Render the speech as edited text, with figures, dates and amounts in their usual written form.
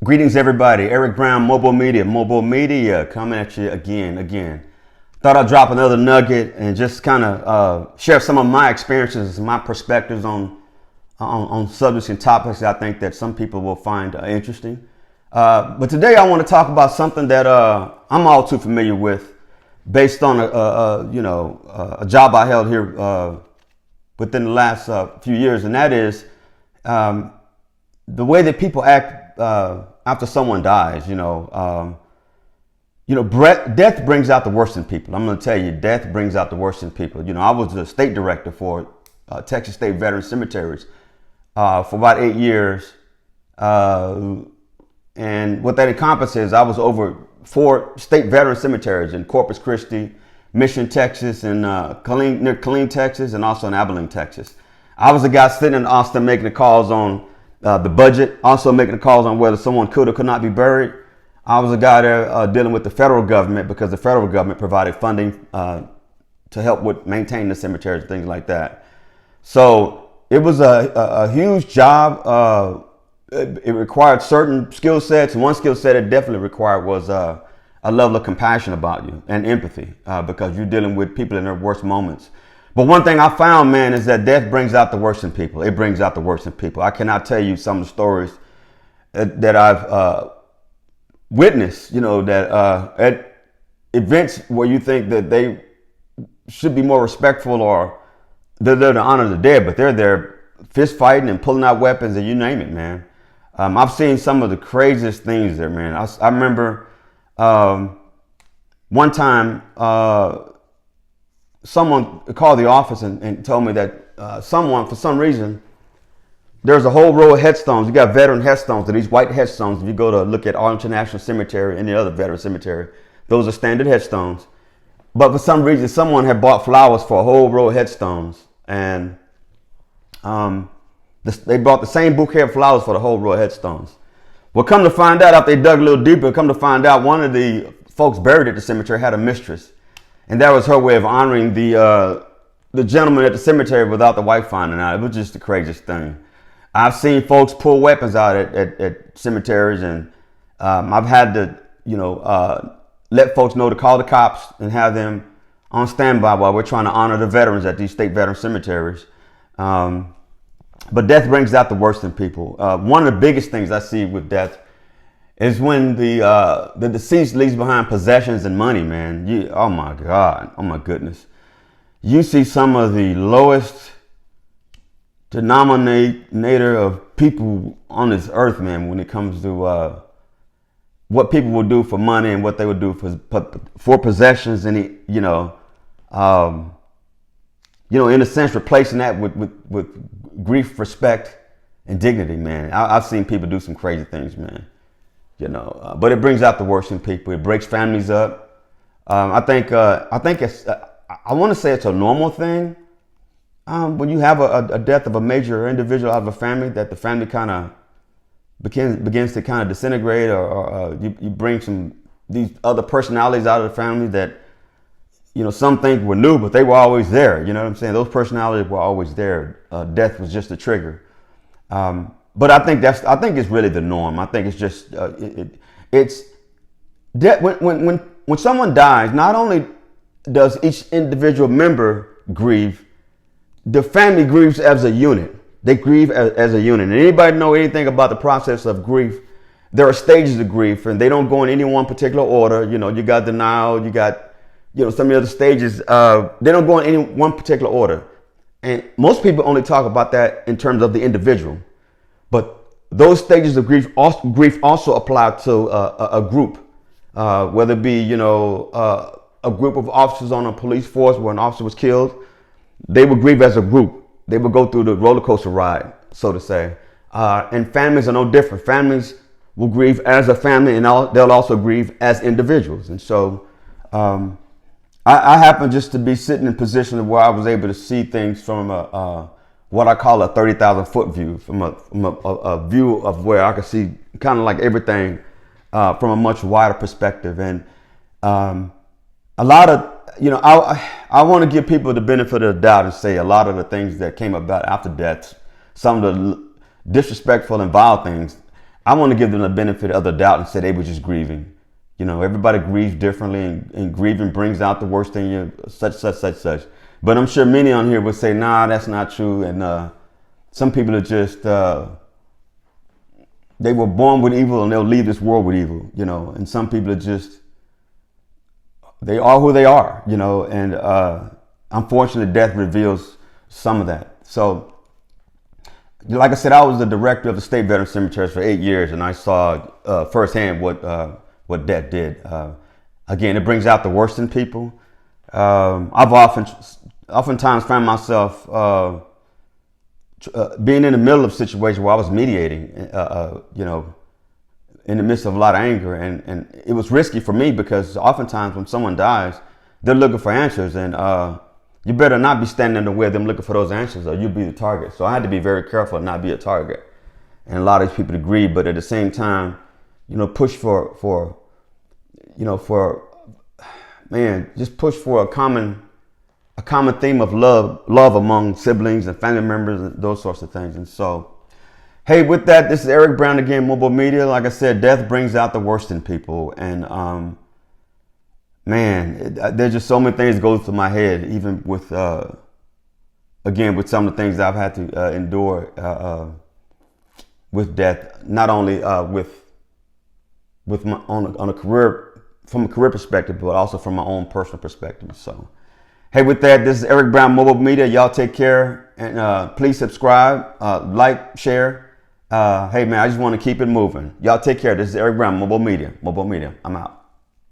Greetings, everybody. Eric Brown, MOBO-Media, coming at you again. Thought I'd drop another nugget and just kind of share some of my experiences, my perspectives on subjects and topics that I think that some people will find interesting. But today I want to talk about something that I'm all too familiar with, based on a job I held here within the last few years, and that is the way that people act after someone dies. Death brings out the worst in people. I'm going to tell you, death brings out the worst in people. I was the state director for Texas State Veteran Cemeteries for about 8 years. And what that encompasses, I was over 4 state veteran cemeteries in Corpus Christi, Mission, Texas, and near Killeen, Texas, and also in Abilene, Texas. I was the guy sitting in Austin making the calls on the budget, also making the calls on whether someone could or could not be buried. I was a guy there dealing with the federal government, because the federal government provided funding to help with maintaining the cemeteries and things like that. So it was a huge job. It required certain skill sets. One skill set it definitely required was a level of compassion about you and empathy, because you're dealing with people in their worst moments. But one thing I found, man, is that death brings out the worst in people. It brings out the worst in people. I cannot tell you some of the stories that I've witnessed, that at events where you think that they should be more respectful, or they're there to honor the dead, but they're there fist fighting and pulling out weapons and you name it, man. I've seen some of the craziest things there, man. I remember one time someone called the office and told me that someone, for some reason, there's a whole row of headstones. You got veteran headstones, and these white headstones, if you go to look at Arlington National Cemetery, any other veteran cemetery, those are standard headstones. But for some reason, someone had bought flowers for a whole row of headstones, and they bought the same bouquet of flowers for the whole row of headstones. Well, come to find out, after they dug a little deeper, come to find out one of the folks buried at the cemetery had a mistress. And that was her way of honoring the gentleman at the cemetery without the wife finding out. It was just the craziest thing. I've seen folks pull weapons out at cemeteries, and I've had to, let folks know to call the cops and have them on standby while we're trying to honor the veterans at these state veteran cemeteries. But death brings out the worst in people. One of the biggest things I see with death is when the deceased leaves behind possessions and money, man. Oh my God, oh my goodness. You see some of the lowest denominator of people on this earth, man, when it comes to what people will do for money and what they would do for possessions, and in a sense, replacing that with grief, respect, and dignity, man. I've seen people do some crazy things, man. But it brings out the worst in people. It breaks families up. I think it's. I want to say it's a normal thing. When you have a death of a major individual out of a family, that the family kind of begins to kind of disintegrate, or you bring these other personalities out of the family that, some think were new, but they were always there. You know what I'm saying? Those personalities were always there. Death was just a trigger. But I think it's really the norm. I think it's just it's death. When someone dies, not only does each individual member grieve, the family grieves as a unit. They grieve as a unit. And anybody know anything about the process of grief? There are stages of grief, and they don't go in any one particular order. You got denial, you got some of the other stages. They don't go in any one particular order. And most people only talk about that in terms of the individual. But those stages of grief also apply to a group, whether it be a group of officers on a police force where an officer was killed. They would grieve as a group. They would go through the roller coaster ride, so to say. And families are no different. Families will grieve as a family, and they'll also grieve as individuals. And so I happen just to be sitting in a position where I was able to see things from what I call a 30,000 foot view, from a view of where I could see kind of like everything from a much wider perspective. And a lot of, I want to give people the benefit of the doubt and say a lot of the things that came about after death, some of the disrespectful and vile things, I want to give them the benefit of the doubt and say they were just grieving. You know, everybody grieves differently, and grieving brings out the worst in you, such. But I'm sure many on here would say, nah, that's not true. And some people are just, they were born with evil and they'll leave this world with evil, you know. And some people are just, they are who they are, you know. And unfortunately, death reveals some of that. So, like I said, I was the director of the State Veteran Cemeteries for 8 years, and I saw firsthand what death did. Again, it brings out the worst in people. I've oftentimes found myself being in the middle of a situation where I was mediating, you know, in the midst of a lot of anger, and it was risky for me because oftentimes when someone dies, they're looking for answers, and you better not be standing in the way of them looking for those answers, or you'll be the target. So I had to be very careful and not be a target. And a lot of these people agree, but at the same time, you know, push for just push for a common theme of love among siblings and family members and those sorts of things. And so, hey, with that, this is Eric Brown again, MOBO-Media. Like I said, death brings out the worst in people, and there's just so many things that go through my head, even with again with some of the things I've had to endure with death. Not only with my on a career, from a career perspective, but also from my own personal perspective. So, hey, with that, this is Eric Brown, MOBO-Media. Y'all take care, and please subscribe, like, share. Hey, man, I just want to keep it moving. Y'all take care. This is Eric Brown, MOBO-Media. I'm out.